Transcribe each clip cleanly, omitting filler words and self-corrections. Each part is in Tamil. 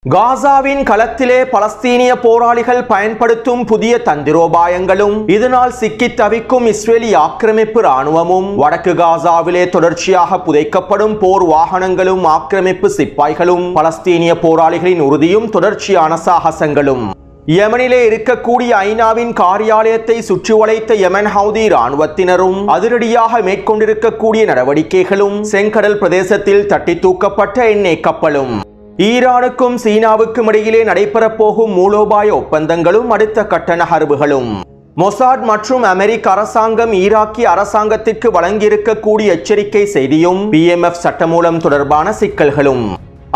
காசாவின் களத்திலே பலஸ்தீனிய போராளிகள் பயன்படுத்தும் புதிய தந்திரோபாயங்களும் இதனால் சிக்கித் தவிக்கும் இஸ்ரேலி ஆக்கிரமிப்பு ராணுவமும் வடக்கு காசாவிலே தொடர்ச்சியாக புதைக்கப்படும் போர் வாகனங்களும் ஆக்கிரமிப்பு சிப்பாய்களும் பலஸ்தீனிய போராளிகளின் உறுதியும் தொடர்ச்சியான சாகசங்களும் யமனிலே இருக்கக்கூடிய ஐநாவின் காரியாலயத்தை சுற்றி வளைத்த யமன் ஹவுதி ராணுவத்தினரும் அதிரடியாக மேற்கொண்டிருக்கக்கூடிய நடவடிக்கைகளும் செங்கடல் பிரதேசத்தில் தட்டி தூக்கப்பட்ட எண்ணெய் கப்பலும் ஈரானுக்கும் சீனாவுக்கும் இடையிலே நடைபெறப்போகும் மூலோபாய ஒப்பந்தங்களும் அடுத்த கட்ட நகர்வுகளும் மொசாட் மற்றும் அமெரிக்க அரசாங்கம் ஈராக்கிய அரசாங்கத்திற்கு வழங்கியிருக்கக்கூடிய எச்சரிக்கை செய்தியும் PMF சட்டமூலம் தொடர்பான சிக்கல்களும்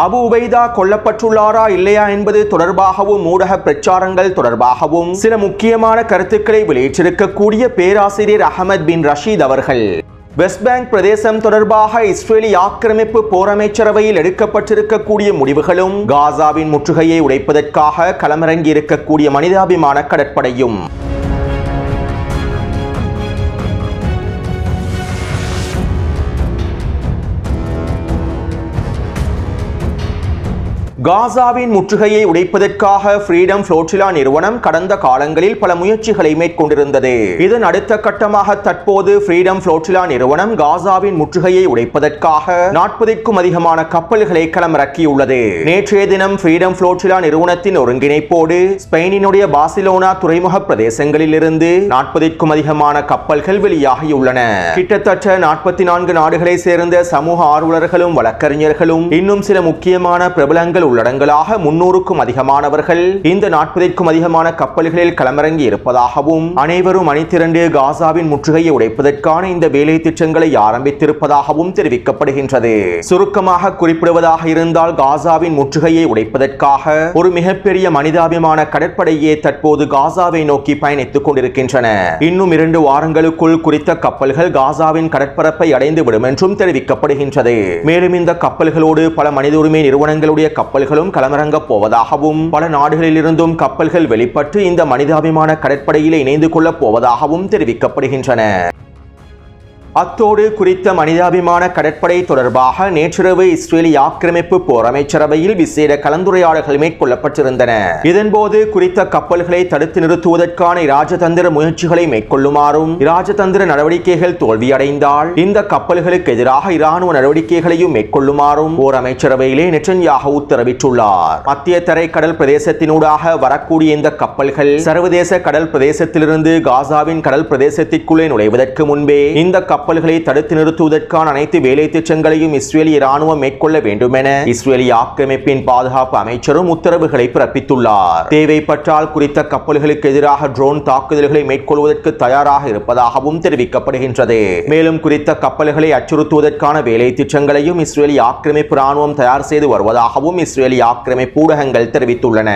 அபு உபைதா கொல்லப்பட்டுள்ளாரா இல்லையா என்பது தொடர்பாகவும் ஊடக பிரச்சாரங்கள் தொடர்பாகவும் சில முக்கியமான கருத்துக்களை வெளியிட்டிருக்கக்கூடிய பேராசிரியர் அகமது பின் ரஷீத் அவர்கள் வெஸ்ட் பேங்க் பிரதேசம் தொடர்பாக இஸ்ரேலி ஆக்கிரமிப்பு போரமைச்சரவையில் எடுக்கப்பட்டிருக்கக்கூடிய முடிவுகளும் காசாவின் முற்றுகையை உடைப்பதற்காக களமிறங்கி இருக்கக்கூடிய மனிதாபிமான கடற்படையும் காசாவின் முற்றுகையை உடைப்பதற்காக ஃப்ரீடம் ஃப்ளோட்டிலா நிறுவனம் கடந்த காலங்களில் பல முயற்சிகளை மேற்கொண்டிருந்தது. இதன் அடுத்த கட்டமாக தற்போது ஃப்ரீடம் ஃப்ளோட்டிலா நிறுவனம் காசாவின் முற்றுகையை உடைப்பதற்காக 40க்கும் அதிகமான கப்பல்களை களமிறக்கியுள்ளது. நேற்றைய தினம் ஃப்ரீடம் ஃப்ளோட்டிலா நிறுவனத்தின் ஒருங்கிணைப்போடு ஸ்பெயினினுடைய பார்சிலோனா துறைமுக பிரதேசங்களில் இருந்து 40க்கும் அதிகமான கப்பல்கள் வெளியாகியுள்ளன. கிட்டத்தட்ட 44 நாடுகளை சேர்ந்த சமூக ஆர்வலர்களும் வழக்கறிஞர்களும் இன்னும் சில முக்கியமான பிரபலங்கள் உள்ளடங்கலாக 300க்கும் அதிகமானவர்கள் இந்த 40க்கும் அதிகமான கப்பல்களில் களமிறங்கி இருப்பதாகவும் அனைவரும் அணிதிரண்டு காசாவின் முற்றுகையை உடைப்பதற்கான இந்த வேலை திட்டங்களை ஆரம்பித்திருப்பதாகவும் தெரிவிக்கப்படுகின்றது. சுருக்கமாக குறிப்பிடுவதாக இருந்தால் காசாவின் முற்றுகையை உடைப்பதற்காக ஒரு மிகப்பெரிய மனிதாபிமான கடற்படையே தற்போது காசாவை நோக்கி பயணித்துக் கொண்டிருக்கின்றன. இன்னும் 2 வாரங்களுக்குள் குறித்த கப்பல்கள் காசாவின் கடற்பரப்பை அடைந்து விடும் என்றும் தெரிவிக்கப்படுகின்றது. மேலும் இந்த கப்பல்களோடு பல மனித உரிமை நிறுவனங்களுடைய கப்பல்களும் களமிறங்கப் போவதாகவும் பல நாடுகளில் இருந்தும் கப்பல்கள் வெளிப்பட்டு இந்த மனிதாபிமான கடற்படையில் இணைந்து கொள்ளப் போவதாகவும் தெரிவிக்கப்படுகின்றன. அத்தோடு குறித்த மனிதாபிமான கடற்படை தொடர்பாக நேற்றிரவு இஸ்ரேலி ஆக்கிரமிப்பு போர் அமைச்சரவையில் விசேட கலந்துரையாடல்கள் மேற்கொள்ளப்பட்டிருந்தன. இதன்போது குறித்த கப்பல்களை தடுத்து நிறுத்துவதற்கான இராஜதந்திர முயற்சிகளை மேற்கொள்ளுமாறும் இராஜதந்திர நடவடிக்கைகள் தோல்வியடைந்தால் இந்த கப்பல்களுக்கு எதிராக இராணுவ நடவடிக்கைகளையும் மேற்கொள்ளுமாறும் போர் அமைச்சரவையிலே நெட்டன்யாஹு உத்தரவிட்டுள்ளார். மத்திய தரைக்கடல் பிரதேசத்தினூடாக வரக்கூடிய இந்த கப்பல்கள் சர்வதேச கடல் பிரதேசத்திலிருந்து காசாவின் கடல் பிரதேசத்திற்குள்ளே நுழைவதற்கு முன்பே இந்த கப்பல்களை தடுத்து நிறுத்துவதற்கான அனைத்து வேலை திட்டங்களையும் இஸ்ரேலிய ராணுவம் மேற்கொள்ள வேண்டும் என இஸ்ரேலி ஆக்கிரமிப்பின் பாதுகாப்பு அமைச்சரும் உத்தரவுகளை பிறப்பித்துள்ளார். தேவைப்பட்டால் குறித்த கப்பல்களுக்கு எதிராக ட்ரோன் தாக்குதல்களை மேற்கொள்வதற்கு தயாராக இருப்பதாகவும் தெரிவிக்கப்படுகின்றது. மேலும் குறித்த கப்பல்களை அச்சுறுத்துவதற்கான வேலை திட்டங்களையும் இஸ்ரேலி ஆக்கிரமிப்பு ராணுவம் தயார் செய்து வருவதாகவும் இஸ்ரேலி ஆக்கிரமிப்பு ஊடகங்கள் தெரிவித்துள்ளன.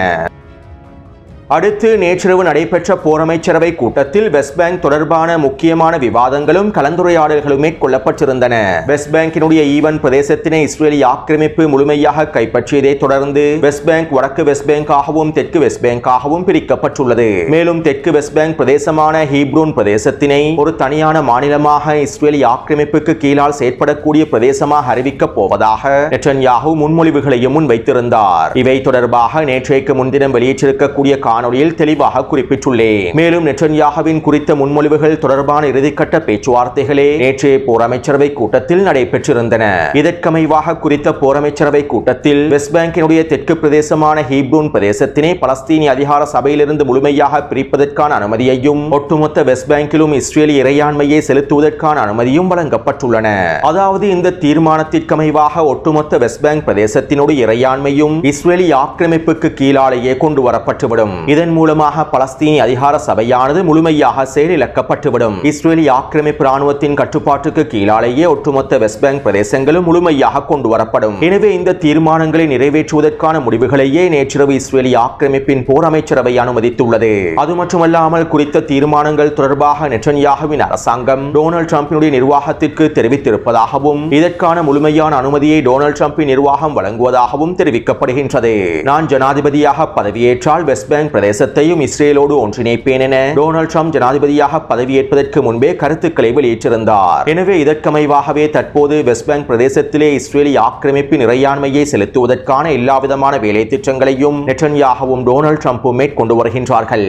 அடுத்து நேற்றிரவு நடைபெற்ற போரமைச்சரவை கூட்டத்தில் வெஸ்ட் பேங்க் தொடர்பான முக்கியமான விவாதங்களும் கலந்துரையாடல்களும் மேற்கொள்ளப்பட்டிருந்தன. வெஸ்ட் பேங்கினுடைய ஈவன் பிரதேசத்தினை இஸ்ரேலி ஆக்கிரமிப்பு முழுமையாக கைப்பற்றியதை தொடர்ந்து வெஸ்ட் பேங்க் வடக்கு வெஸ்ட் பேங்காகவும் தெற்கு வெஸ்ட் பேங்காகவும் பிரிக்கப்பட்டுள்ளது. மேலும் தெற்கு வெஸ்ட் பேங்க் பிரதேசமான ஹீப்ரூன் பிரதேசத்தினை ஒரு தனியான மாநிலமாக இஸ்ரேலி ஆக்கிரமிப்புக்கு கீழால் செயற்படக்கூடிய பிரதேசமாக அறிவிக்கப் போவதாக நெட்டன்யாஹு முன்மொழிவுகளையும் முன்வைத்திருந்தார். இவை தொடர்பாக நேற்றைக்கு முன்தினம் வெளியிட்டிருக்கக்கூடிய காணொளியில் தெளிவாக குறிப்பிட்டுள்ளேன். மேலும் நெட்டன்யாஹுவின் குறித்த முன்மொழிவுகள் தொடர்பான இறுதிக்கட்ட பேச்சுவார்த்தைகளே நேற்றைய போர் அமைச்சரவை கூட்டத்தில் நடைபெற்றிருந்தன. இதற்கமைவாக குறித்த போர் அமைச்சரவை கூட்டத்தில் வெஸ்ட் பேங்கினுடைய தெற்கு பிரதேசமான ஹீப்ரூன் பிரதேசத்தினை பலஸ்தீனிய அதிகார சபையிலிருந்து முழுமையாக பிரிப்பதற்கான அனுமதியையும் ஒட்டுமொத்த வெஸ்ட் பேங்கிலும் இஸ்ரேலி இறையாண்மையை செலுத்துவதற்கான அனுமதியும் வழங்கப்பட்டுள்ளன. அதாவது இந்த தீர்மானத்திற்கமைவாக ஒட்டுமொத்த வெஸ்ட் பேங்க் பிரதேசத்தினுடைய இறையாண்மையும் இஸ்ரேலி ஆக்கிரமிப்புக்கு கீழாலேயே கொண்டு வரப்பட்டுவிடும். இதன் மூலமாக பலஸ்தீனிய அதிகார சபையானது முழுமையாக செயலிழக்கப்பட்டுவிடும். இஸ்ரேலி ஆக்கிரமிப்பு ராணுவத்தின் கட்டுப்பாட்டுக்கு கீழாலேயே ஒட்டுமொத்த வெஸ்ட் பேங்க் பிரதேசங்களும் முழுமையாக கொண்டு வரப்படும். எனவே இந்த தீர்மானங்களை நிறைவேற்றுவதற்கான முடிவுகளையே நேற்றிரவு இஸ்ரேலி ஆக்கிரமிப்பின் போர் அமைச்சரவை அனுமதித்துள்ளது. அது மட்டுமல்லாமல் குறித்த தீர்மானங்கள் தொடர்பாக நெட்டன்யாஹுவின் அரசாங்கம் டொனால்ட் ட்ரம்பினுடைய நிர்வாகத்திற்கு தெரிவித்திருப்பதாகவும் இதற்கான முழுமையான அனுமதியை டொனால்ட் ட்ரம்பின் நிர்வாகம் வழங்குவதாகவும் தெரிவிக்கப்படுகின்றது. நான் ஜனாதிபதியாக பதவியேற்றால் வெஸ்ட் பேங்க் பிரதேசத்தையும் இஸ்ரேலோடு ஒன்றிணைப்பேன் என டொனால்ட் ட்ரம்ப் ஜனாதிபதியாக பதவியேற்பதற்கு முன்பே கருத்துக்களை வெளியிட்டிருந்தார். எனவே இதற்கமைவாகவே தற்போது வெஸ்ட் பேங்க் பிரதேசத்திலே இஸ்ரேலிய ஆக்கிரமிப்பின் இறையாண்மையை செலுத்துவதற்கான எல்லாவிதமான வேலை திட்டங்களையும் நெட்டன்யாகவும் டொனால்ட் ட்ரம்பும் மேற்கொண்டு வருகின்றார்கள்.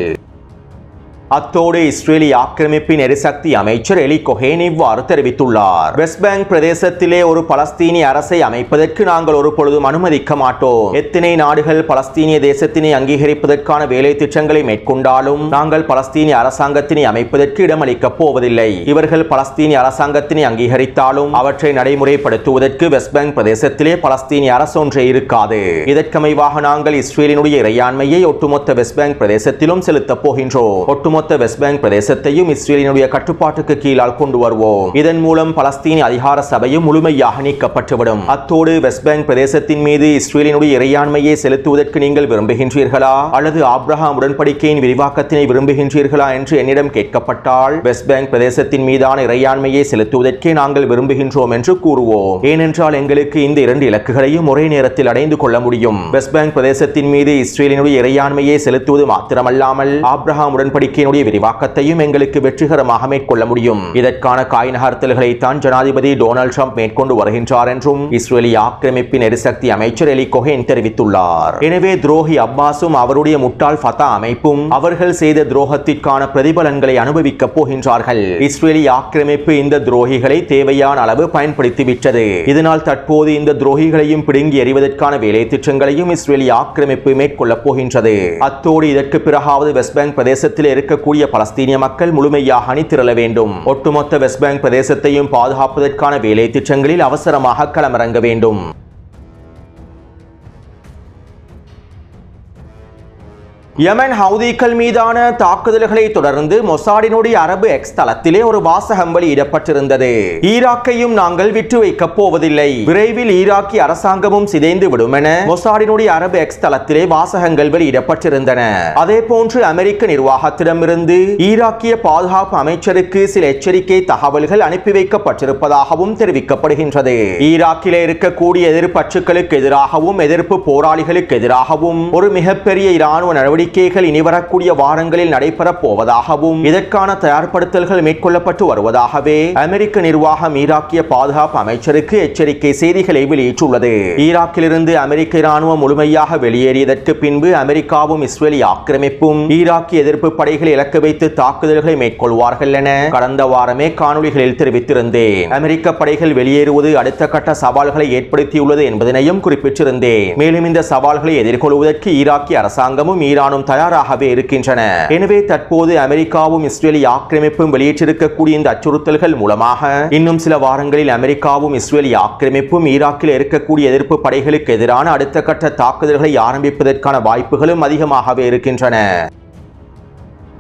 அத்தோடு இஸ்ரேலிய ஆக்கிரமிப்பின் எரிசக்தி அமைச்சர் எலி கொஹேன் இவ்வாறு தெரிவித்துள்ளார். வெஸ்ட் பேங்க் பிரதேசத்திலே ஒரு பலஸ்தீனிய அரசை அமைப்பதற்கு நாங்கள் ஒரு பொழுதும் அனுமதிக்க மாட்டோம். எத்தனை நாடுகள் பலஸ்தீனிய தேசத்தினை அங்கீகரிப்பதற்கான வேலை திட்டங்களை மேற்கொண்டாலும் நாங்கள் பலஸ்தீனிய அரசாங்கத்தினை அமைப்பதற்கு இடமளிக்கப் போவதில்லை. இவர்கள் பலஸ்தீனிய அரசாங்கத்தினை அங்கீகரித்தாலும் அவற்றை நடைமுறைப்படுத்துவதற்கு வெஸ்ட் பேங்க் பிரதேசத்திலே பலஸ்தீனிய அரசு ஒன்றே இருக்காது. இதற்கமைவாக நாங்கள் இஸ்ரேலினுடைய இறையாண்மையை ஒட்டுமொத்த வெஸ்ட் பேங்க் பிரதேசத்திலும் செலுத்தப் போகின்றோம். ஒட்டுமொத்த வெஸ்ட் பேங்க் பிரதேசத்தையும் இஸ்ரேலினுடைய கட்டுப்பாட்டுக்கு கீழால் கொண்டு வருவோம். இதன் மூலம் பலஸ்தீன அதிகார சபையும் முழுமையாக நீக்கப்பட்டுவிடும். அத்தோடு வெஸ்ட் பேங்க் பிரதேசத்தின் மீது இஸ்ரேலினுடைய இறையாண்மையை செலுத்துவதற்கு நீங்கள் விரும்புகின்றீர்களா அல்லது ஆபிரகாம் உடன்படிக்கையின் விரிவாக்கத்தினை விரும்புகின்றீர்களா என்று என்னிடம் கேட்கப்பட்டால் வெஸ்ட் பேங்க் பிரதேசத்தின் மீதான இறையாண்மையை செலுத்துவதற்கே நாங்கள் விரும்புகின்றோம் என்று கூறுவோம். ஏனென்றால் எங்களுக்கு இந்த இரண்டு இலக்குகளையும் ஒரே நேரத்தில் அடைந்து கொள்ள முடியும். வெஸ்ட் பேங்க் பிரதேசத்தின் மீது இஸ்ரேலினுடைய இறையாண்மையை செலுத்துவது மாத்திரமல்லாமல் ஆபிரகாம் உடன்படிக்கை விரிவாக்கத்தையும் எங்களுக்கு வெற்றிகரமாக மேற்கொள்ள முடியும். இதற்கான காய் நகர்த்தல்களை தான் ஜனாதிபதி டொனால்ட் ட்ரம்ப் மேற்கொண்டு வருகின்றார் என்றும் இஸ்ரேலிய ஆக்கிரமிப்பின் எரிசக்தி அமைச்சர் எலி கொஹேன் தெரிவித்துள்ளார். எனவே துரோகி அப்பாஸும் அவருடைய முட்டாள் ஃபதா அமைப்பும் அவர்கள் செய்த துரோகத்திற்கான பிரதிபலன்களை அனுபவிக்கப் போகின்றார்கள். இஸ்ரேலிய ஆக்கிரமிப்பு இந்த துரோகிகளை தேவையான அளவு பயன்படுத்திவிட்டது. இதனால் தற்போது இந்த துரோகிகளையும் பிடுங்கி எறிவதற்கான வேலை திட்டங்களையும் இஸ்ரேலிய ஆக்கிரமிப்பு மேற்கொள்ளப் போகின்றது. அத்தோடு இதற்கு பிறகாவது வெஸ்ட் பேங்க் பிரதேசத்தில் இருக்கக்கூடிய பலஸ்தீனிய மக்கள் முழுமையாக அணிதிரள வேண்டும். ஒட்டுமொத்த வெஸ்ட் பேங்க் பிரதேசத்தையும் பாதுகாப்பதற்கான வேலை திட்டங்களில் அவசரமாக களமிறங்க வேண்டும். யமன் ஹவுதிகள் மீதான தாக்குதல்களை தொடர்ந்து மொசாடினுடைய அரபு எக்ஸ் தளத்திலே ஒரு வாசகம் வெளியிடப்பட்டிருந்தது. ஈராக்கையும் நாங்கள் விட்டு வைக்கப் போவதில்லை, விரைவில் ஈராக்கிய அரசாங்கமும் சிதைந்து விடும் என மொசாடினுடைய அரபு எக்ஸ் தளத்திலே வாசகங்கள் வெளியிடப்பட்டிருந்தன. அதே போன்று அமெரிக்க நிர்வாகத்திடமிருந்து ஈராக்கிய பாதுகாப்பு அமைச்சருக்கு சில எச்சரிக்கை தகவல்கள் அனுப்பி வைக்கப்பட்டிருப்பதாகவும் தெரிவிக்கப்படுகின்றது. ஈராக்கிலே இருக்கக்கூடிய எதிர்ப்பற்றுகளுக்கு எதிராகவும் எதிர்ப்பு போராளிகளுக்கு எதிராகவும் ஒரு மிகப்பெரிய இராணுவ நடவடிக்கை இனி வரக்கூடிய வாரங்களில் நடைபெறப் போவதாகவும் இதற்கான தயார்படுத்தல்கள் மேற்கொள்ளப்பட்டு வருவதாகவே அமெரிக்க நிர்வாகம் ஈராக்கிய பாதுகாப்பு அமைச்சருக்கு எச்சரிக்கை செய்திகளை வெளியிட்டுள்ளது. ஈராக்கிலிருந்து அமெரிக்க இராணுவம் முழுமையாக வெளியேறியதற்கு பின்பு அமெரிக்காவும் இஸ்ரேலிய ஆக்கிரமிப்பும் ஈராக்கிய எதிர்ப்பு படைகளை இலக்கு வைத்து தாக்குதல்களை மேற்கொள்வார்கள் என கடந்த வாரமே காணொலிகளில் தெரிவித்திருந்தேன். அமெரிக்க படைகள் வெளியேறுவது அடுத்த கட்ட சவால்களை ஏற்படுத்தியுள்ளது என்பதனையும் குறிப்பிட்டிருந்தேன். மேலும் இந்த சவால்களை எதிர்கொள்வதற்கு ஈராக்கிய அரசாங்கமும் ஈரானும் தயாராகவே இருக்கின்றன. எனவே தற்போது அமெரிக்காவும் இஸ்ரேலிய ஆக்கிரமிப்பும் வெளியிட்டிருக்கக்கூடிய இந்த அச்சுறுத்தல்கள் மூலமாக இன்னும் சில வாரங்களில் அமெரிக்காவும் இஸ்ரேலிய ஆக்கிரமிப்பும் ஈராக்கில் இருக்கக்கூடிய எதிர்ப்பு படைகளுக்கு எதிரான அடுத்த கட்ட தாக்குதல்களை ஆரம்பிப்பதற்கான வாய்ப்புகளும் அதிகமாகவே இருக்கின்றன.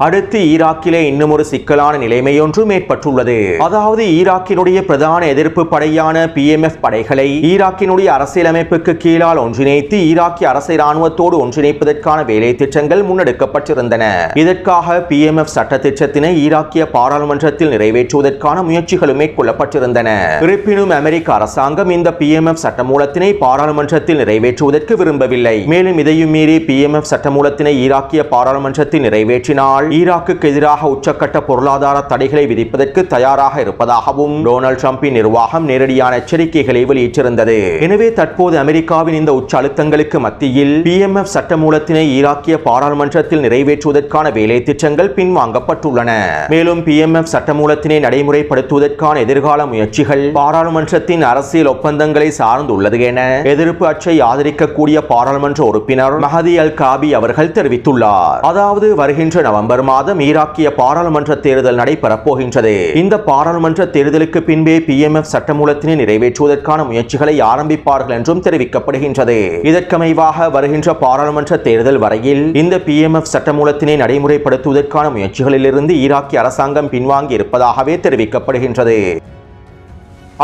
அடுத்து ஈராக்கிலே இன்னும் ஒரு சிக்கலான நிலைமையொன்றும் ஏற்பட்டுள்ளது. அதாவது ஈராக்கினுடைய பிரதான எதிர்ப்பு படையான PMF படைகளை ஈராக்கினுடைய அரசியலமைப்புக்கு கீழால் ஒன்றிணைத்து ஈராக்கிய அரசு இராணுவத்தோடு ஒன்றிணைப்பதற்கான வேலை திட்டங்கள் முன்னெடுக்கப்பட்டிருந்தன. இதற்காக PMF சட்ட திட்டத்தினை ஈராக்கிய பாராளுமன்றத்தில் நிறைவேற்றுவதற்கான முயற்சிகளும் மேற்கொள்ளப்பட்டிருந்தன. இருப்பினும் அமெரிக்க அரசாங்கம் இந்த PMF சட்டமூலத்தினை பாராளுமன்றத்தில் நிறைவேற்றுவதற்கு விரும்பவில்லை. மேலும் இதையும் மீறி PMF சட்டமூலத்தினை ஈராக்கிய பாராளுமன்றத்தில் நிறைவேற்றினால் ஈராக்குக்கு எதிராக உச்சக்கட்ட பொருளாதார தடைகளை விதிப்பதற்கு தயாராக இருப்பதாகவும் டொனால்ட் ட்ரம்பின் நிர்வாகம் நேரடியான எச்சரிக்கைகளை வெளியிட்டிருந்தது. எனவே தற்போது அமெரிக்காவின் இந்த உச்ச அழுத்தங்களுக்கு மத்தியில் PMF சட்டமூலத்தினை ஈராக்கிய பாராளுமன்றத்தில் நிறைவேற்றுவதற்கான வேலை திட்டங்கள் பின்வாங்கப்பட்டுள்ளன. மேலும் PMF சட்டமூலத்தினை நடைமுறைப்படுத்துவதற்கான எதிர்கால முயற்சிகள் பாராளுமன்றத்தின் அரசியல் ஒப்பந்தங்களை சார்ந்துள்ளது என எதிர்ப்பு அச்சை ஆதரிக்கக்கூடிய பாராளுமன்ற உறுப்பினர் மஹதி அல் காபி அவர்கள் தெரிவித்துள்ளார். அதாவது வருகின்ற நவம்பர் மாதம் ஈராக்கிய பாராளுமன்ற தேர்தல் நடைபெறப் போகின்றது. இந்த பாராளுமன்ற தேர்தலுக்கு பின்பே PMF சட்டமூலத்தினை நிறைவேற்றுவதற்கான முயற்சிகளை ஆரம்பிப்பார்கள் என்றும் தெரிவிக்கப்படுகின்றது. இதற்கமைவாக வருகின்ற பாராளுமன்ற தேர்தல் வரையில் இந்த PMF சட்டமூலத்தினை நடைமுறைப்படுத்துவதற்கான முயற்சிகளிலிருந்து ஈராக்கிய அரசாங்கம் பின்வாங்கி இருப்பதாகவே தெரிவிக்கப்படுகின்றது.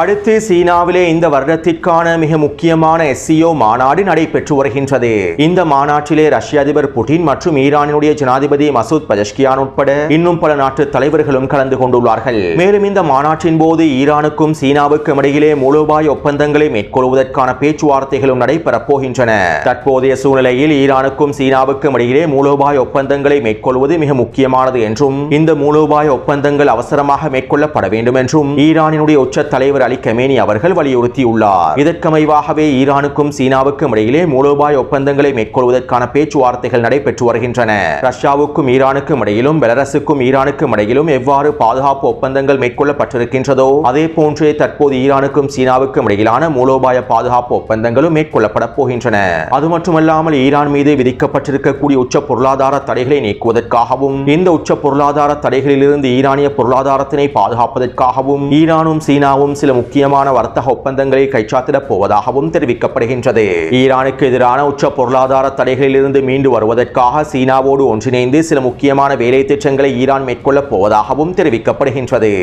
அடுத்து சீனாவிலே இந்த வருடத்திற்கான மிக முக்கியமான SCO மாநாடு நடைபெற்று வருகின்றது. இந்த மாநாட்டிலே ரஷ்ய அதிபர் புட்டின் மற்றும் ஈரானினுடைய ஜனாதிபதி மசூத் பெஜஷ்கியான் உட்பட இன்னும் பல நாட்டு தலைவர்களும் கலந்து கொண்டுள்ளார்கள். மேலும் இந்த மாநாட்டின் போது ஈரானுக்கும் சீனாவுக்கும் இடையிலே மூலோபாய ஒப்பந்தங்களை மேற்கொள்வதற்கான பேச்சுவார்த்தைகளும் நடைபெறப் போகின்றன. தற்போதைய சூழ்நிலையில் ஈரானுக்கும் சீனாவுக்கும் இடையிலே மூலோபாய ஒப்பந்தங்களை மேற்கொள்வது மிக முக்கியமானது என்றும் இந்த மூலோபாய ஒப்பந்தங்கள் அவசரமாக மேற்கொள்ளப்பட வேண்டும் என்றும் ஈரானினுடைய உச்ச தலைவர் அலி கமேனி அவர்கள் வலியுறுத்தியுள்ளார். இதற்கமைவாகவே ஈரானுக்கும் சீனாவுக்கும் இடையிலே மூலோபாய ஒப்பந்தங்களை மேற்கொள்வதற்கான பேச்சுவார்த்தைகள் நடைபெற்று வருகின்றன. ரஷ்யாவுக்கும் ஈரானுக்கும் இடையிலும் பெலரஸுக்கும் ஈரானுக்கும் இடையிலும் எவ்வாறு பாதுகாப்பு ஒப்பந்தங்கள் மேற்கொள்ளப்பட்டிருக்கின்றதோ அதே போன்றே தற்போது ஈரானுக்கும் சீனாவுக்கும் இடையிலான மூலோபாய பாதுகாப்பு ஒப்பந்தங்களும் மேற்கொள்ளப்பட போகின்றன. அது மட்டுமல்லாமல் ஈரான் மீது விதிக்கப்பட்டிருக்கக்கூடிய உச்ச பொருளாதார தடைகளை நீக்குவதற்காகவும் இந்த உச்ச பொருளாதார தடைகளிலிருந்து ஈரானிய பொருளாதாரத்தினை பாதுகாப்பதற்காகவும் ஈரானும் சீனாவும் சில முக்கியமான வர்த்தக ஒப்பந்தங்களை கைச்சாத்திடப் போவதாகவும் தெரிவிக்கப்படுகின்றது. ஈரானுக்கு எதிரான உச்ச பொருளாதார தடைகளிலிருந்து மீண்டு வருவதற்காக சீனாவோடு ஒன்றிணைந்து சில முக்கியமான வேலை திட்டங்களை ஈரான் மேற்கொள்ளப் போவதாகவும் தெரிவிக்கப்படுகின்றது.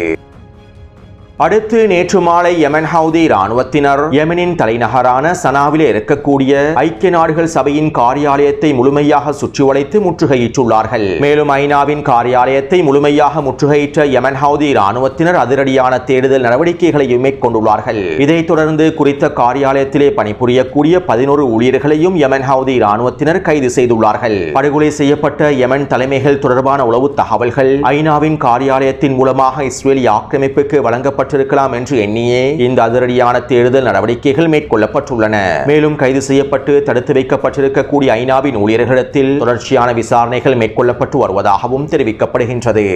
அடுத்து நேற்று மாலை யமன் ஹவுதி இராணுவத்தினர் யமனின் தலைநகரான சனாவிலே இருக்கக்கூடிய ஐக்கிய நாடுகள் சபையின் காரியாலயத்தை முழுமையாக சுற்றி வளைத்து முற்றுகையிட்டுள்ளார்கள். மேலும் ஐநாவின் காரியாலயத்தை முழுமையாக முற்றுகையிட்ட யமன் ஹவுதி இராணுவத்தினர் அதிரடியான தேடுதல் நடவடிக்கைகளையும் மேற்கொண்டுள்ளார்கள். இதைத் தொடர்ந்து குறித்த காரியாலயத்திலே பணிபுரியக்கூடிய 11 ஊழியர்களையும் யமன் ஹவுதி இராணுவத்தினர் கைது செய்துள்ளார்கள். படுகொலை செய்யப்பட்ட யமன் தலைமைகள் தொடர்பான உளவு தகவல்கள் ஐநாவின் காரியாலயத்தின் மூலமாக இஸ்ரேலிய ஆக்கிரமிப்புக்கு வழங்கப்பட்ட இருக்கலாம் என்று எண்ணியே இந்த அதிரடியான தேடுதல் நடவடிக்கைகள் மேற்கொள்ளப்பட்டுள்ளன. மேலும் கைது செய்யப்பட்டு தடுத்து வைக்கப்பட்டிருக்கக்கூடிய ஐநாவின் ஊழியர்களிடத்தில் தொடர்ச்சியான விசாரணைகள் மேற்கொள்ளப்பட்டு வருவதாகவும் தெரிவிக்கப்படுகின்றது.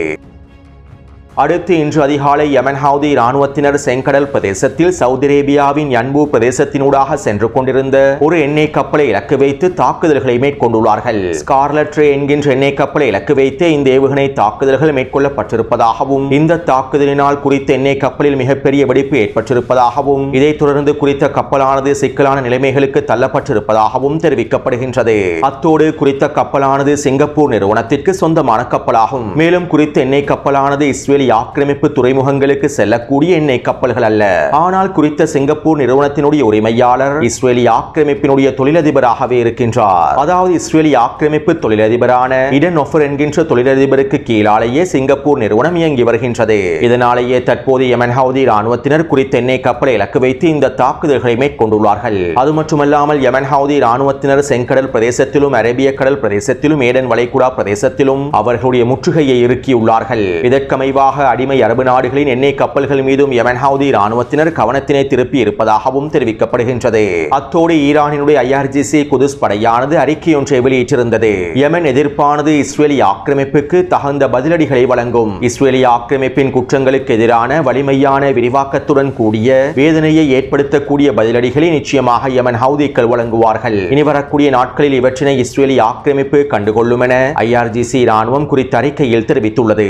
அடுத்து இன்று அதிகாலை யமன் ஹவுதி இராணுவத்தினர் செங்கடல் பிரதேசத்தில் சவுதி அரேபியாவின் யன்பு பிரதேசத்தினூடாக சென்று கொண்டிருந்த ஒரு எண்ணெய் கப்பலை இலக்கு வைத்து தாக்குதல்களை மேற்கொண்டுள்ளார்கள். ஸ்கார்லட் ரே என்கின்ற எண்ணெய் கப்பலை இலக்கு வைத்து இந்த ஏவுகணை தாக்குதல்கள் மேற்கொள்ளப்பட்டிருப்பதாகவும் இந்த தாக்குதலினால் குறித்த எண்ணெய் கப்பலில் மிகப்பெரிய வெடிப்பு ஏற்பட்டிருப்பதாகவும் இதைத் தொடர்ந்து குறித்த கப்பலானது சிக்கலான நிலைமைகளுக்கு தள்ளப்பட்டிருப்பதாகவும் தெரிவிக்கப்படுகின்றது. அத்தோடு குறித்த கப்பலானது சிங்கப்பூர் நிறுவனத்திற்கு சொந்தமான கப்பலாகும். மேலும் குறித்த எண்ணெய் கப்பலானது இஸ்ரேல் ஆக்கிரமிப்பு துறைமுகங்களுக்கு செல்லக்கூடிய எண்ணெய் கப்பல்கள் அல்ல. ஆனால் குறித்த சிங்கப்பூர் நிறுவனத்தினுடைய உரிமையாளர் இஸ்ரேலிய ஆக்கிரமிப்பினுடைய தொழிலதிபராகவே இருக்கின்றார். அதாவது இஸ்ரேலிய ஆக்கிரமிப்பு தொழிலதிபரான இடன் ஒஃபர் என்கின்ற தொழிலதிபருக்கு கீழாலேயே சிங்கப்பூர் நிறுவனம் இயங்கி வருகின்றது. இதனாலேயே தற்போது யமன் ஹவுதி இராணுவத்தினர் குறித்த எண்ணெய் கப்பலை இலக்கு வைத்து இந்த தாக்குதல்களை மேற்கொண்டுள்ளார்கள். அது மட்டுமல்லாமல் யமன் ஹவுதி இராணுவத்தினர் செங்கடல் பிரதேசத்திலும் அரேபிய கடல் பிரதேசத்திலும் ஏடன் வளைகுடா பிரதேசத்திலும் அவர்களுடைய முற்றுகையை இறுக்கியுள்ளார்கள். இதற்கமைவாக அடிமை அரபு நாடுகளின் எண்ணெய் கப்பல்கள் மீதும் யமன் ஹவுதி இராணுவத்தினர் கவனத்தினை திருப்பி இருப்பதாகவும் தெரிவிக்கப்படுகின்றது. அத்தோடு ஈரானினுடைய IRGC குதுஸ் படையானது அறிக்கை ஒன்றை வெளியிட்டிருந்தது. யமன் எதிர்ப்பானது இஸ்ரேலிய ஆக்கிரமிப்புக்கு தகுந்த பதிலடிகளை வழங்கும். இஸ்ரேலிய ஆக்கிரமிப்பின் குற்றங்களுக்கு எதிரான வலிமையான விரிவாக்கத்துடன் கூடிய வேதனையை ஏற்படுத்தக்கூடிய பதிலடிகளை நிச்சயமாக யமன் ஹவுதிகள் வழங்குவார்கள். இனி வரக்கூடிய நாட்களில் இவற்றினை இஸ்ரேலிய ஆக்கிரமிப்பு கண்டுகொள்ளும் என IRGC இராணுவம் குறித்த அறிக்கையில் தெரிவித்துள்ளது.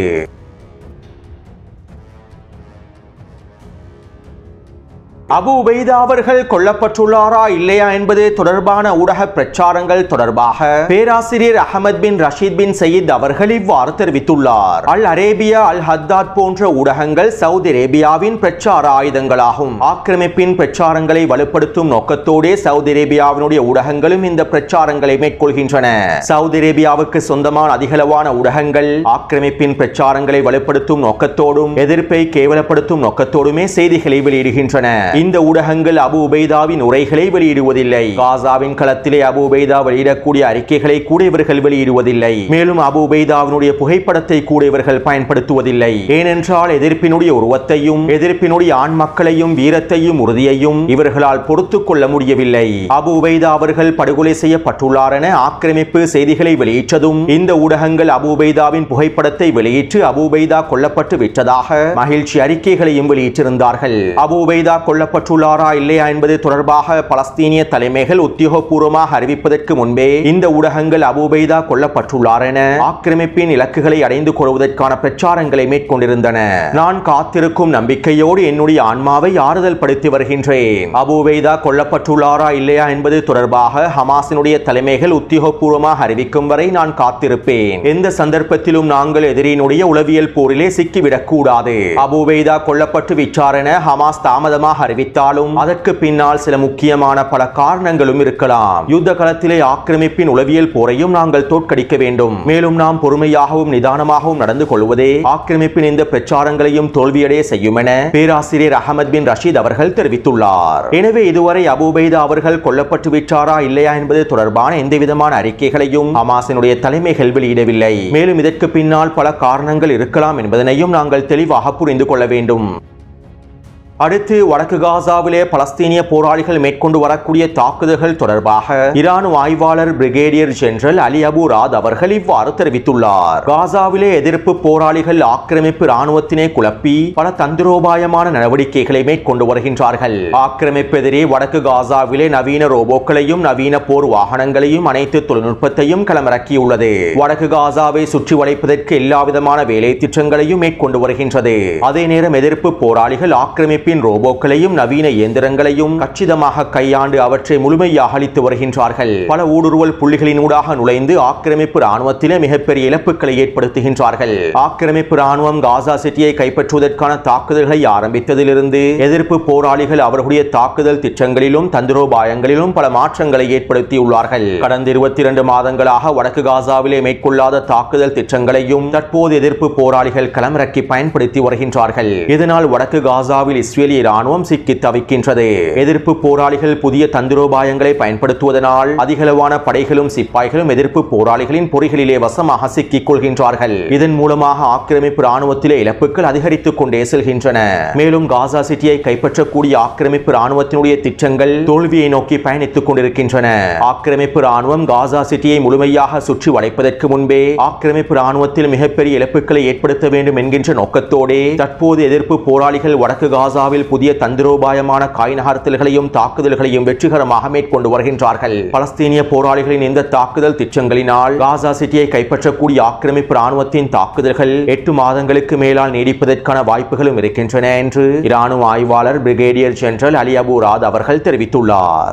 அபு உபைதா அவர்கள் கொல்லப்பட்டுள்ளாரா இல்லையா என்பது தொடர்பான ஊடக பிரச்சாரங்கள் தொடர்பாக பேராசிரியர் அஹமத் பின் ரஷீத் பின் சயீத் அவர்கள் இவ்வாறு தெரிவித்துள்ளார். அல் அரேபியா, அல் ஹத்தாத் போன்ற ஊடகங்கள் சவுதி அரேபியாவின் பிரச்சார ஆயுதங்களாகும். ஆக்கிரமிப்பின் பிரச்சாரங்களை வலுப்படுத்தும் நோக்கத்தோடு சவுதி அரேபியாவினுடைய ஊடகங்களும் இந்த பிரச்சாரங்களை மேற்கொள்கின்றன. சவுதி அரேபியாவுக்கு சொந்தமான அதிகளவான ஊடகங்கள் ஆக்கிரமிப்பின் பிரச்சாரங்களை வலுப்படுத்தும் நோக்கத்தோடும் எதிர்ப்பை கேவலப்படுத்தும் நோக்கத்தோடுமே செய்திகளை வெளியிடுகின்றன. இந்த ஊடகங்கள் அபு உபைதாவின் உரைகளை வெளியிடுவதில்லை. காசாவின் களத்திலே அபு உபைதா வெளியிடக்கூடிய அறிக்கைகளை கூட இவர்கள் வெளியிடுவதில்லை. மேலும் அபு உபைதாவினுடைய புகைப்படத்தை கூட இவர்கள் பயன்படுத்துவதில்லை. ஏனென்றால் எதிர்ப்பினுடைய உருவத்தையும் எதிர்ப்பினுடைய ஆண் மக்களையும் வீரத்தையும் உறுதியையும் இவர்களால் பொறுத்துக் கொள்ள முடியவில்லை. அபு உபைதா அவர்கள் படுகொலை செய்யப்பட்டுள்ளார் என ஆக்கிரமிப்பு செய்திகளை வெளியிட்டதும் இந்த ஊடகங்கள் அபு உபைதாவின் புகைப்படத்தை வெளியிட்டு அபு உபைதா கொல்லப்பட்டு விட்டதாக மகிழ்ச்சி அறிக்கைகளையும் வெளியிட்டிருந்தார்கள். அபு உபைதா கொல்ல கொல்லப்பட்டுள்ளாரா இல்லையா என்பது தொடர்பாக பலஸ்தீனிய தலைமைகள் உத்தியோகபூர்வமாக அறிவிப்பதற்கு முன்பே இந்த ஊடகங்கள் அபு உபைதா கொல்லப்பட்டுள்ளார் என ஆக்கிரமிப்பின் இலக்குகளை அடைந்து கொள்வதற்கான பிரச்சாரங்களை மேற்கொண்டிருந்தன. நான் காத்திருக்கும் நம்பிக்கையோடு என்னுடைய ஆன்மாவை ஆறுதல் படுத்தி வருகின்றேன். அபு உபைதா கொல்லப்பட்டுள்ளாரா இல்லையா என்பது தொடர்பாக ஹமாஸினுடைய தலைமைகள் உத்தியோகபூர்வமாக அறிவிக்கும் வரை நான் காத்திருப்பேன். எந்த சந்தர்ப்பத்திலும் நாங்கள் எதிரியினுடைய உளவியல் போரிலே சிக்கிவிடக் கூடாது. அபு உபைதா கொல்லப்பட்டு விட்டார் என ஹமாஸ் தாமதமாக அறிவித்தாலும் அதற்கு பின்னால் சில முக்கியமான பல காரணங்களும் இருக்கலாம். யுத்த களத்திலே ஆக்கிரமிப்பின் உளவியல் போரையும் நாங்கள் தோற்கடிக்க வேண்டும். மேலும் நாம் பொறுமையாகவும் நிதானமாகவும் நடந்து கொள்வதே ஆக்கிரமிப்பின் இந்த பிரச்சாரங்களையும் தோல்வியடைய செய்யும் என பேராசிரியர் அகமது பின் ரஷீத் அவர்கள் தெரிவித்துள்ளார். எனவே இதுவரை அபு உபைதா அவர்கள் கொல்லப்பட்டு விட்டாரா இல்லையா என்பது தொடர்பான எந்தவிதமான அறிக்கைகளையும் ஹமாஸினுடைய தலைமைகள் வெளியிடவில்லை. மேலும் இதற்கு பின்னால் பல காரணங்கள் இருக்கலாம் என்பதனையும் நாங்கள் தெளிவாக புரிந்து கொள்ள வேண்டும். அடுத்து வடக்கு காசாவிலே பலஸ்தீனிய போராளிகள் மேற்கொண்டு வரக்கூடிய தாக்குதல்கள் தொடர்பாக இராணுவ ஆய்வாளர் பிரிகேடியர் ஜெனரல் அலி அபு ராத் அவர்கள் இவ்வாறு தெரிவித்துள்ளார். காசாவிலே எதிர்ப்பு போராளிகள் ஆக்கிரமிப்பு இராணுவத்தினை குழப்பி பல தந்திரோபாயமான நடவடிக்கைகளை மேற்கொண்டு வருகின்றார்கள். ஆக்கிரமிப்பு எதிரே வடக்கு காசாவிலே நவீன ரோபோக்களையும் நவீன போர் வாகனங்களையும் அனைத்து தொழில்நுட்பத்தையும் களமிறக்கியுள்ளது. வடக்கு காசாவை சுற்றி வளைப்பதற்கு எல்லாவிதமான வேலை திட்டங்களையும் மேற்கொண்டு வருகின்றது. அதே நேரம் எதிர்ப்பு போராளிகள் ஆக்கிரமிப்பு ரோபோக்களையும் நவீன இயந்திரங்களையும் கச்சிதமாக கையாண்டு அவற்றை முழுமையாக அளித்து வருகின்றார்கள். பல ஊடுருவல் புள்ளிகளினூடாக நுழைந்து ஆக்கிரமிப்பு ராணுவத்திலே மிகப்பெரிய இழப்புகளை ஏற்படுத்துகின்றார்கள். ஆக்கிரமிப்பு ராணுவம் காசா சிட்டியை கைப்பற்றுவதற்கான தாக்குதல்களை ஆரம்பித்ததிலிருந்து எதிர்ப்பு போராளிகள் அவர்களுடைய தாக்குதல் திட்டங்களிலும் தந்திரோபாயங்களிலும் பல மாற்றங்களை ஏற்படுத்தியுள்ளார்கள். கடந்த 22 மாதங்களாக வடக்கு காசாவிலே மேற்கொள்ளாத தாக்குதல் திட்டங்களையும் தற்போது எதிர்ப்பு போராளிகள் களமிறக்கி பயன்படுத்தி வருகின்றார்கள். இதனால் வடக்கு காசாவில் இஸ்ரேலிய ராணுவம் சிக்கி தவிக்கின்றது. எதிர்ப்பு போராளிகள் புதிய தந்திரோபாயங்களை பயன்படுத்துவதனால் அதிகளவான படைகளும் சிப்பாய்களும் எதிர்ப்பு போராளிகளின் பொறிகளிலே வசமாக சிக்கிக் கொள்கின்றார்கள். இதன் மூலமாக ஆக்கிரமிப்பு ராணுவத்திலே இழப்புகள் அதிகரித்துக் கொண்டே செல்கின்றன. மேலும் காசா சிட்டியை கைப்பற்றக்கூடிய ஆக்கிரமிப்பு ராணுவத்தினுடைய திட்டங்கள் தோல்வியை நோக்கி பயணித்துக் கொண்டிருக்கின்றன. ஆக்கிரமிப்பு ராணுவம் காசா சிட்டியை முழுமையாக சுற்றி வளைப்பதற்கு முன்பே ஆக்கிரமிப்பு ராணுவத்தில் மிகப்பெரிய இழப்புகளை ஏற்படுத்த வேண்டும் என்கின்ற நோக்கத்தோடு தற்போது எதிர்ப்பு போராளிகள் வடக்கு காசாவில் புதிய தந்திரோபாயமான காய் நகர்த்தல்களையும் தாக்குதல்களையும் வெற்றிகரமாக மேற்கொண்டு வருகின்றார்கள். பலஸ்தீனிய போராளிகளின் இந்த தாக்குதல் திட்டங்களினால் காசா சிட்டியை கைப்பற்றக்கூடிய ஆக்கிரமிப்பு ராணுவத்தின் தாக்குதல்கள் 8 மாதங்களுக்கு மேலால் நீடிப்பதற்கான வாய்ப்புகளும் இருக்கின்றன என்று இராணுவ ஆய்வாளர் பிரிகேடியர் ஜெனரல் அலி அபு ராத் அவர்கள் தெரிவித்துள்ளார்.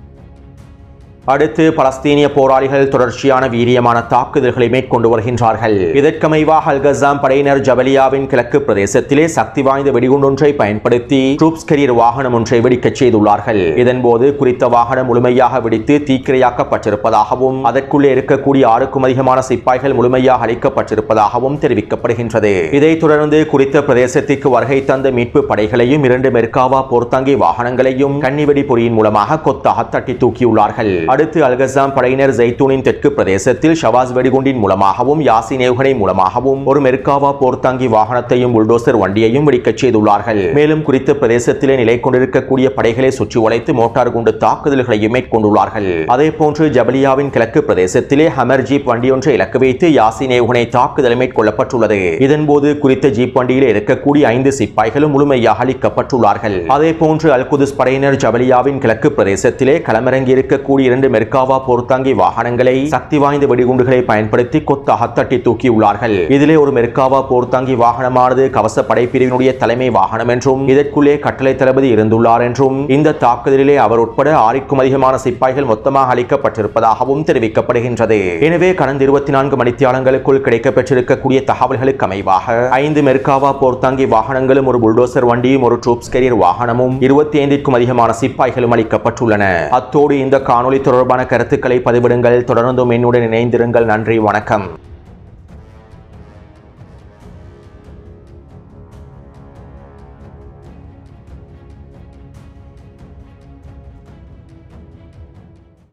அடுத்து பலஸ்தீனிய போராளிகள் தொடர்ச்சியான வீரியமான தாக்குதல்களை மேற்கொண்டு வருகின்றார்கள். இதற்கமைவாக அல்-கஸாம் படையினர் ஜபலியாவின் கிழக்கு பிரதேசத்திலே சக்தி வாய்ந்த வெடிகுண்டொன்றை பயன்படுத்தி ட்ரூப்ஸ் கேரியர் வாகனம் ஒன்றை வெடிக்கச் செய்துள்ளார்கள். இதன்போது குறித்த வாகனம் முழுமையாக வெடித்து தீக்கிரையாக்கப்பட்டிருப்பதாகவும் அதற்குள்ளே இருக்கக்கூடிய 6க்கும் அதிகமான சிப்பாய்கள் முழுமையாக அழிக்கப்பட்டிருப்பதாகவும் தெரிவிக்கப்படுகின்றது. இதைத் தொடர்ந்து குறித்த பிரதேசத்திற்கு வருகை தந்த மீட்பு படைகளையும் 2 மெர்காவா போர்த்தாங்கி வாகனங்களையும் கன்னிவெடி பொறியின் மூலமாக கொத்தாக தட்டி தூக்கியுள்ளார்கள். அடுத்து அல்-கஸாம் படையினர் ஜைத்தூனின் தெற்கு பிரதேசத்தில் ஷவாஸ் வெடிகுண்டின் மூலமாகவும் யாசின் ஏவுகணை மூலமாகவும் ஒரு மெர்காவா போர்த்தாங்கி வாகனத்தையும் புல்டோசர் வண்டியையும் வெடிக்கச் செய்துள்ளார்கள். மேலும் குறித்த பிரதேசத்திலே நிலை கொண்டிருக்கக்கூடிய படைகளை சுற்றி வளைத்து மோட்டார் குண்டு தாக்குதல்களையும் மேற்கொண்டுள்ளார்கள். அதே போன்று ஜபலியாவின் கிழக்கு பிரதேசத்திலே ஹமர் ஜீப் வண்டியொன்றை இலக்கு வைத்து யாசின் ஏவுகணை தாக்குதல் மேற்கொள்ளப்பட்டுள்ளது. இதன்போது குறித்த ஜீப் வண்டியில் இருக்கக்கூடிய 5 சிப்பாய்களும் முழுமையாக அழிக்கப்பட்டுள்ளார்கள். அதே போன்று அல்-குதுஸ் படையினர் ஜபலியாவின் கிழக்கு பிரதேசத்திலே களமிறங்கி இருக்கக்கூடிய 2 மெர்காவா போர்த்தாங்கி வாகனங்களை சக்தி வாய்ந்த வெடிகுண்டுகளை பயன்படுத்தி கொத்தாக தட்டி தூக்கியுள்ளார்கள். இதிலே ஒரு மெர்காவா போர்த்தாங்கி வாகனமானது கவச படைப்பிரிவினுடைய தலைமை வாகனம் என்றும் இதற்குள்ளே கட்டளை தளபதி இருந்துள்ளார் என்றும் இந்த தாக்குதலிலே அவர் உட்பட 6க்கும் அதிகமான சிப்பாய்கள் மொத்தமாக அளிக்கப்பட்டிருப்பதாகவும் தெரிவிக்கப்படுகின்றது. எனவே கடந்த 24 மணித்தியாலங்களுக்குள் கிடைக்கப்பெற்றிருக்கக்கூடிய தகவல்களுக்கு அமைவாக 5 மெர்காவா போர்த்தாங்கி வாகனங்களும் ஒரு புல்டோசர் வண்டியும் ஒரு ட்ரூப்ஸ் கேரியர் வாகனமும் 25க்கும் அதிகமான சிப்பாய்களும் அளிக்கப்பட்டுள்ளன. அத்தோடு இந்த காணொளி தொடர்பான கருத்துக்களை பதிவிடுங்கள். தொடர்ந்தும் என்னுடன் இணைந்திருங்கள். நன்றி, வணக்கம்.